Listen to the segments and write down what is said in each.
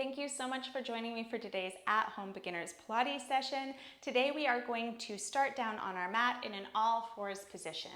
thank you so much for joining me for today's at-home beginners Pilates session. Today we are going to start down on our mat in an all fours position.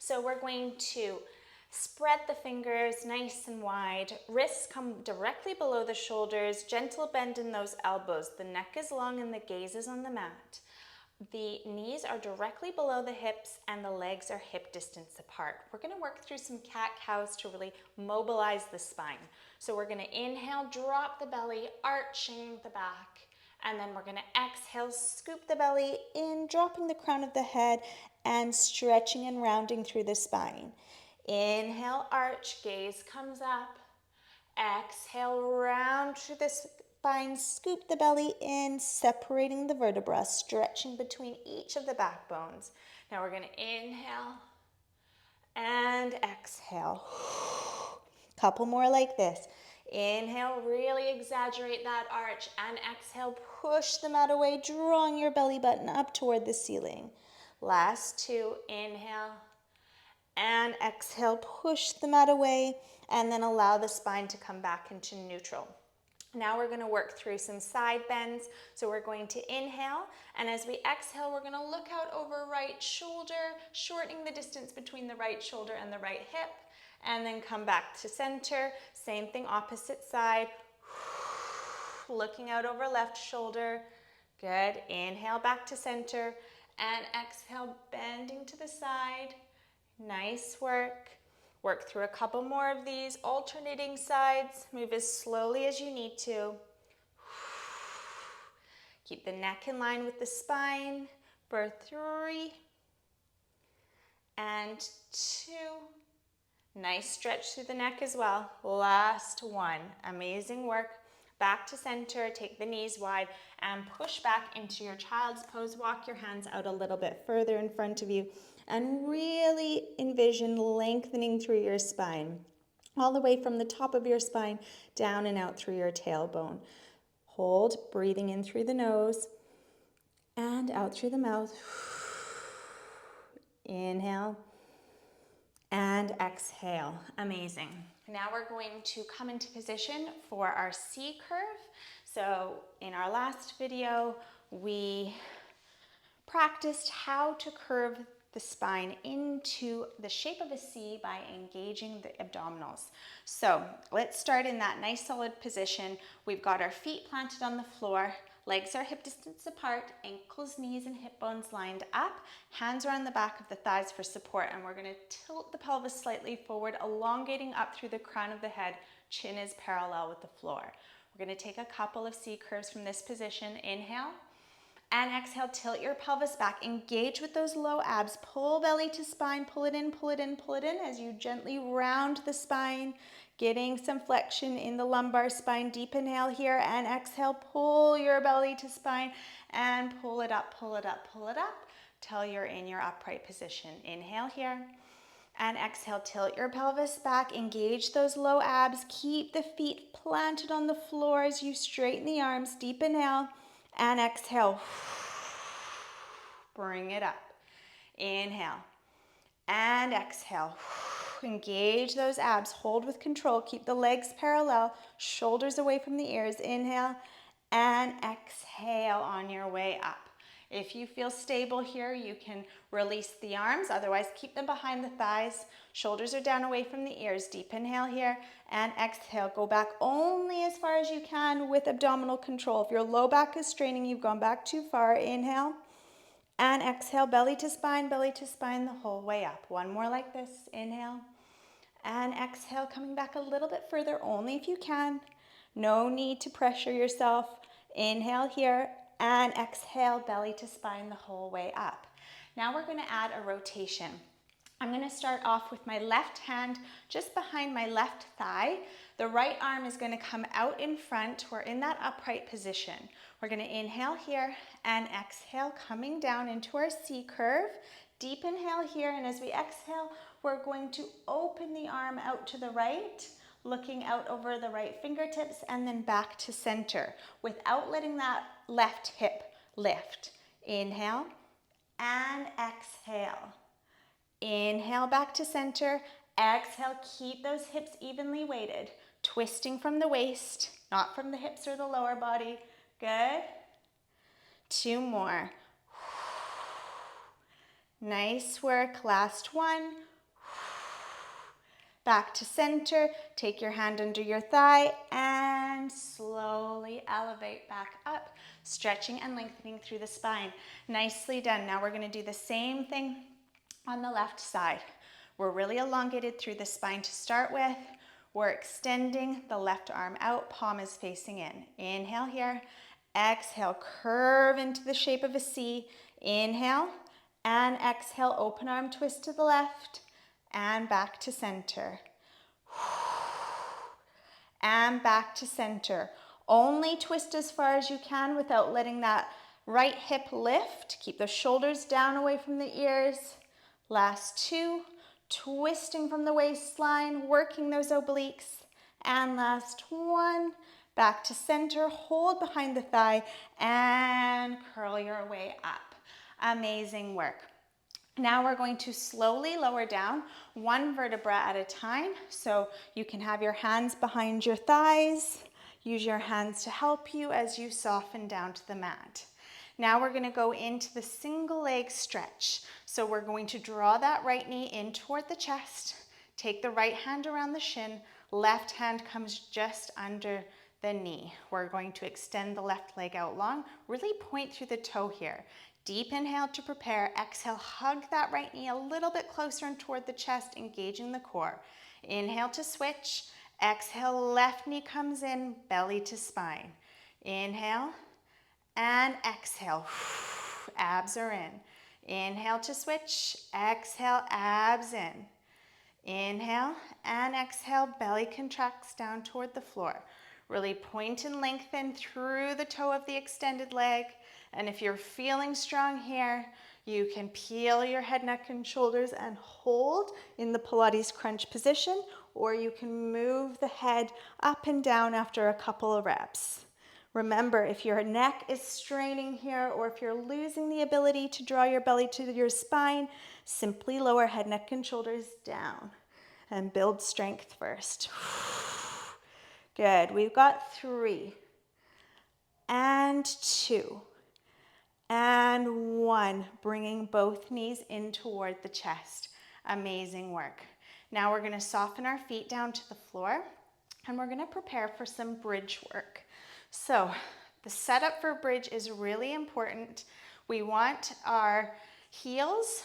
So we're going to spread the fingers nice and wide, wrists come directly below the shoulders, gentle bend in those elbows. The neck is long and the gaze is on the mat. The knees are directly below the hips and the legs are hip distance apart. We're going to work through some cat-cows to really mobilize the spine. So we're going to inhale, drop the belly, arching the back, and then we're going to exhale, scoop the belly in, dropping the crown of the head and stretching and rounding through the spine. Inhale, arch, gaze comes up. Exhale, round through the spine, scoop the belly in, separating the vertebra, stretching between each of the backbones. Now we're going to inhale and exhale. Couple more like this. Inhale, really exaggerate that arch, and exhale, push the mat away, drawing your belly button up toward the ceiling. Last two, inhale and exhale, push the mat away, and then allow the spine to come back into neutral. Now we're going to work through some side bends. So we're going to inhale, and as we exhale, we're going to look out over right shoulder, shortening the distance between the right shoulder and the right hip, and then come back to center. Same thing, opposite side. Looking out over left shoulder. Good. Inhale back to center, and exhale, bending to the side. Nice work. Work through a couple more of these, alternating sides. Move as slowly as you need to. Keep the neck in line with the spine for 3 and 2. Nice stretch through the neck as well. Last one. Amazing work. Back to center, take the knees wide and push back into your child's pose. Walk your hands out a little bit further in front of you and really envision lengthening through your spine, all the way from the top of your spine down and out through your tailbone. Hold, breathing in through the nose and out through the mouth. Inhale and exhale. Amazing. Now we're going to come into position for our C curve. So in our last video, we practiced how to curve the spine into the shape of a C by engaging the abdominals. So let's start in that nice solid position. We've got our feet planted on the floor, legs are hip distance apart, ankles, knees, and hip bones lined up, hands around the back of the thighs for support, and we're going to tilt the pelvis slightly forward, elongating up through the crown of the head. Chin is parallel with the floor. We're going to take a couple of C curves from this position. Inhale. And exhale, tilt your pelvis back, engage with those low abs, pull belly to spine, pull it in, pull it in, pull it in as you gently round the spine, getting some flexion in the lumbar spine. Deep inhale here and exhale, pull your belly to spine and pull it up, pull it up, pull it up till you're in your upright position. Inhale here and exhale, tilt your pelvis back, engage those low abs, keep the feet planted on the floor as you straighten the arms. Deep inhale. And exhale, bring it up. Inhale and exhale. Engage those abs, hold with control, keep the legs parallel, shoulders away from the ears. Inhale and exhale on your way up. If you feel stable here, you can release the arms, otherwise keep them behind the thighs. Shoulders are down away from the ears. Deep inhale here and exhale. Go back only as far as you can with abdominal control. If your low back is straining, you've gone back too far. Inhale and exhale, belly to spine the whole way up. One more like this. Inhale and exhale, coming back a little bit further, only if you can. No need to pressure yourself. Inhale here and exhale, belly to spine the whole way up. Now we're going to add a rotation. I'm going to start off with my left hand just behind my left thigh. The right arm is going to come out in front. We're in that upright position. We're going to inhale here and exhale, coming down into our C curve. Deep inhale here, and as we exhale, we're going to open the arm out to the right, looking out over the right fingertips, and then back to center without letting that left hip lift. Inhale and exhale. Inhale back to center. Exhale, keep those hips evenly weighted, twisting from the waist. not from the hips or the lower body. Good. 2 more. Nice work. Last one. Back to center. Take your hand under your thigh and slowly elevate back up, stretching and lengthening through the spine. Nicely done. Now we're going to do the same thing on the left side. We're really elongated through the spine to start with. We're extending the left arm out, palm is facing in. Inhale here. Exhale, curve into the shape of a C. Inhale and exhale, open arm twist to the left and back to center. And back to center. Only twist as far as you can without letting that right hip lift. Keep the shoulders down away from the ears. Last 2. Twisting from the waistline, working those obliques. And last 1. Back to center, hold behind the thigh, and curl your way up. Amazing work. Now we're going to slowly lower down, 1 vertebra at a time. So you can have your hands behind your thighs. Use your hands to help you as you soften down to the mat. Now we're going to go into the single leg stretch. So we're going to draw that right knee in toward the chest. Take the right hand around the shin. Left hand comes just under the knee. We're going to extend the left leg out long. Really point through the toe here. Deep inhale to prepare. Exhale, hug that right knee a little bit closer and toward the chest, engaging the core. Inhale to switch. Exhale, left knee comes in, belly to spine. Inhale and exhale. Abs are in. Inhale to switch. Exhale, abs in. Inhale and exhale, belly contracts down toward the floor. Really point and lengthen through the toe of the extended leg. And if you're feeling strong here, you can peel your head, neck, and shoulders and hold in the Pilates crunch position, or you can move the head up and down after a couple of reps. Remember, if your neck is straining here, or if you're losing the ability to draw your belly to your spine, simply lower head, neck, and shoulders down and build strength first. Good. We've got 3 and 2 and 1, bringing both knees in toward the chest. Amazing work. Now we're going to soften our feet down to the floor, and we're going to prepare for some bridge work. So the setup for bridge is really important. We want our heels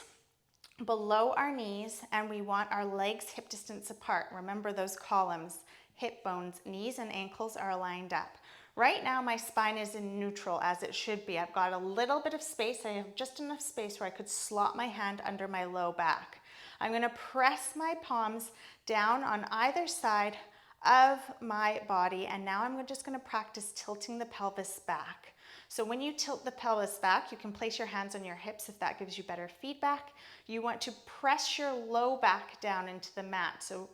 below our knees, and we want our legs hip distance apart. Remember those columns, hip bones, knees and ankles are lined up. Right now my spine is in neutral, as it should be. I've got a little bit of space. I have just enough space where I could slot my hand under my low back. I'm going to press my palms down on either side of my body, and now I'm just going to practice tilting the pelvis back. So when you tilt the pelvis back, you can place your hands on your hips if that gives you better feedback. You want to press your low back down into the mat, so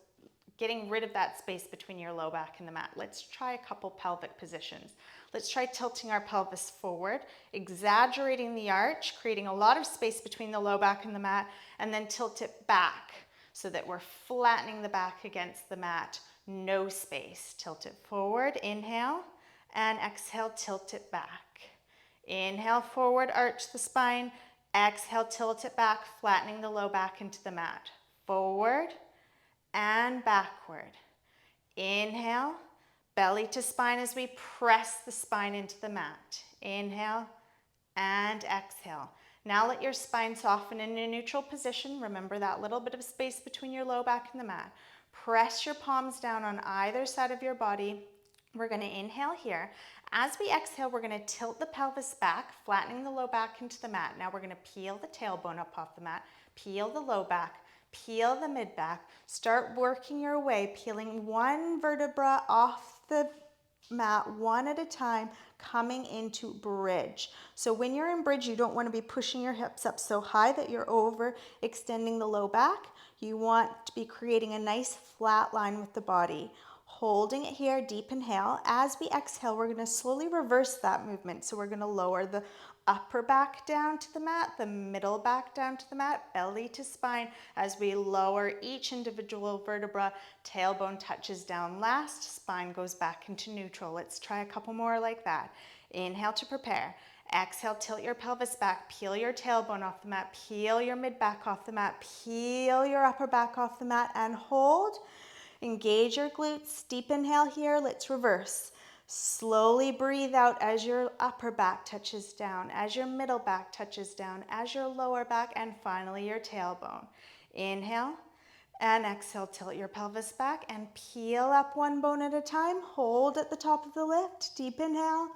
getting rid of that space between your low back and the mat. Let's try a couple pelvic positions. Let's try tilting our pelvis forward, exaggerating the arch, creating a lot of space between the low back and the mat, and then tilt it back so that we're flattening the back against the mat. No space. Tilt it forward, inhale, and exhale, tilt it back. Inhale, forward, arch the spine. Exhale, tilt it back, flattening the low back into the mat. Forward and backward. Inhale, belly to spine as we press the spine into the mat. Inhale and exhale. Now let your spine soften in a neutral position. Remember that little bit of space between your low back and the mat. Press your palms down on either side of your body. We're going to inhale here. As we exhale, we're going to tilt the pelvis back, flattening the low back into the mat. Now we're going to peel the tailbone up off the mat, peel the low back, peel the mid back. Start working your way, peeling 1 vertebra off the mat, 1 at a time, coming into bridge. So when you're in bridge, you don't want to be pushing your hips up so high that you're over extending the low back. You want to be creating a nice flat line with the body. holding it here, deep inhale. As we exhale, we're going to slowly reverse that movement. So we're going to lower the upper back down to the mat, the middle back down to the mat, belly to spine. As we lower each individual vertebra, tailbone touches down last, spine goes back into neutral. Let's try a couple more like that. Inhale to prepare. Exhale, tilt your pelvis back, peel your tailbone off the mat, peel your mid back off the mat, peel your upper back off the mat, and hold. Engage your glutes. Deep inhale here. Let's reverse. Slowly breathe out as your upper back touches down, as your middle back touches down, as your lower back, and finally your tailbone. Inhale and exhale. Tilt your pelvis back and peel up one bone at a time. Hold at the top of the lift. Deep inhale.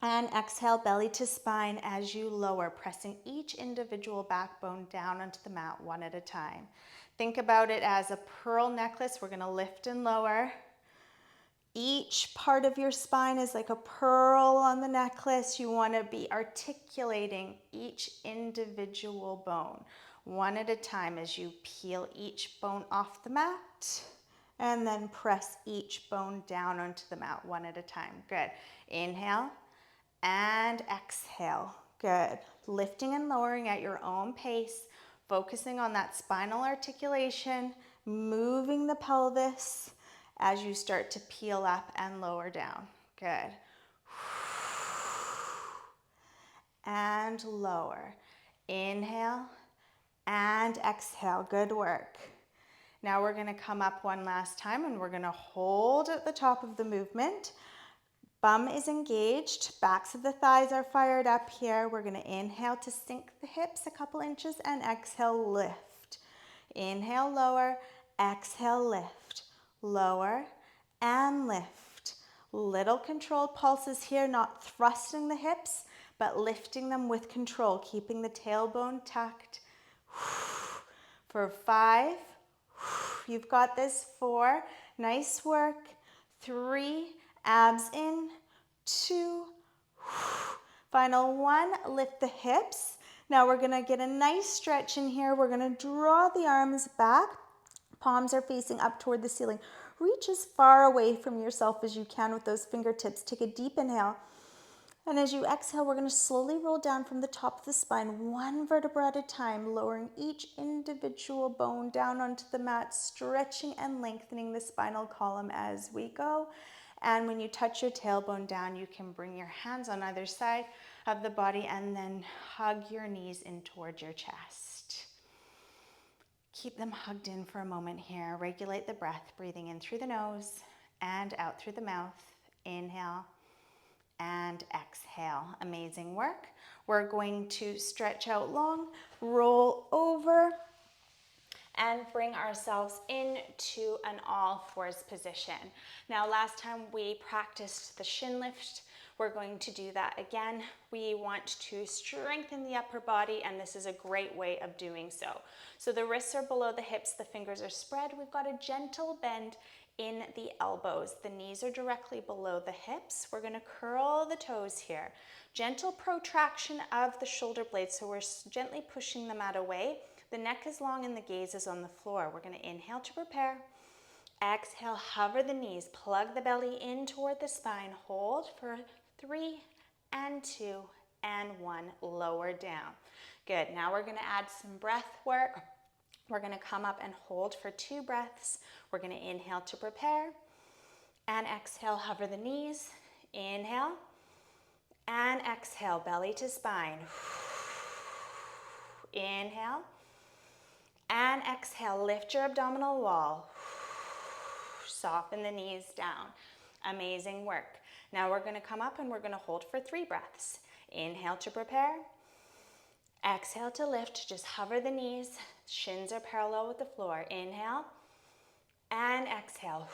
And exhale, belly to spine as you lower, pressing each individual backbone down onto the mat one at a time. Think about it as a pearl necklace. We're going to lift and lower. Each part of your spine is like a pearl on the necklace. You want to be articulating each individual bone one at a time as you peel each bone off the mat and then press each bone down onto the mat one at a time. Good. Inhale and exhale. Good. Lifting and lowering at your own pace, focusing on that spinal articulation, moving the pelvis as you start to peel up and lower down. Good. And lower. Inhale and exhale. Good work. Now we're going to come up one last time and we're going to hold at the top of the movement. Bum is engaged, backs of the thighs are fired up here. We're going to inhale to sink the hips a couple inches and exhale, lift. Inhale, lower, exhale, lift. Lower and lift. Little controlled pulses here, not thrusting the hips, but lifting them with control, keeping the tailbone tucked. For 5, you've got this. 4, nice work. 3, abs in. 2, final 1, lift the hips. Now we're going to get a nice stretch in here. We're going to draw the arms back. Palms are facing up toward the ceiling. Reach as far away from yourself as you can with those fingertips. Take a deep inhale. And as you exhale, we're going to slowly roll down from the top of the spine, one vertebra at a time, lowering each individual bone down onto the mat, stretching and lengthening the spinal column as we go. And when you touch your tailbone down, you can bring your hands on either side of the body and then hug your knees in towards your chest. Keep them hugged in for a moment here. Regulate the breath, breathing in through the nose and out through the mouth. Inhale and exhale. Amazing work. We're going to stretch out long, roll over, and bring ourselves into an all-fours position. Now, last time we practiced the shin lift. We're going to do that again. We want to strengthen the upper body, and this is a great way of doing so. So the wrists are below the hips, the fingers are spread. We've got a gentle bend in the elbows. The knees are directly below the hips. We're going to curl the toes here. Gentle protraction of the shoulder blades, so we're gently pushing the mat away. The neck is long and the gaze is on the floor. We're going to inhale to prepare. Exhale, hover the knees, plug the belly in toward the spine. Hold for 3 and 2 and 1. Lower down. Good. Now we're going to add some breath work. We're going to come up and hold for 2 breaths. We're going to inhale to prepare and exhale, hover the knees. Inhale and exhale, belly to spine. Inhale and exhale, lift your abdominal wall. Soften the knees down. Amazing work. Now we're going to come up and we're going to hold for 3 breaths. Inhale to prepare. Exhale to lift. Just hover the knees. Shins are parallel with the floor. Inhale and exhale.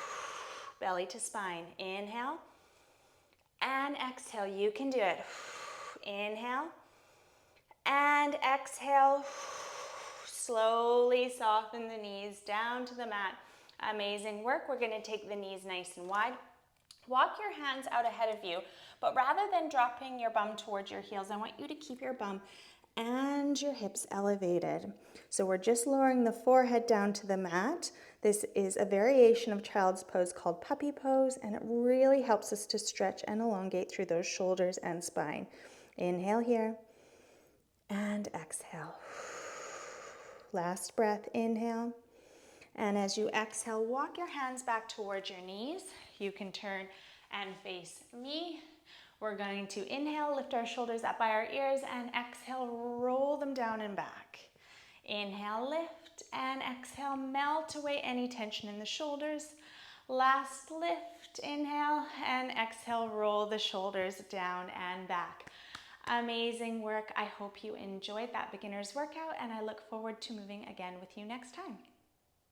Belly to spine. Inhale and exhale. You can do it. Inhale and exhale. Slowly soften the knees down to the mat. Amazing work. We're going to take the knees nice and wide. Walk your hands out ahead of you, but rather than dropping your bum towards your heels, I want you to keep your bum and your hips elevated. So we're just lowering the forehead down to the mat. This is a variation of child's pose called puppy pose, and it really helps us to stretch and elongate through those shoulders and spine. Inhale here and exhale. Last breath, inhale. And as you exhale, walk your hands back towards your knees. You can turn and face me. We're going to inhale, lift our shoulders up by our ears, and exhale, roll them down and back. Inhale, lift, and exhale, melt away any tension in the shoulders. Last lift, inhale, and exhale, roll the shoulders down and back. Amazing work. I hope you enjoyed that beginner's workout, and I look forward to moving again with you next time.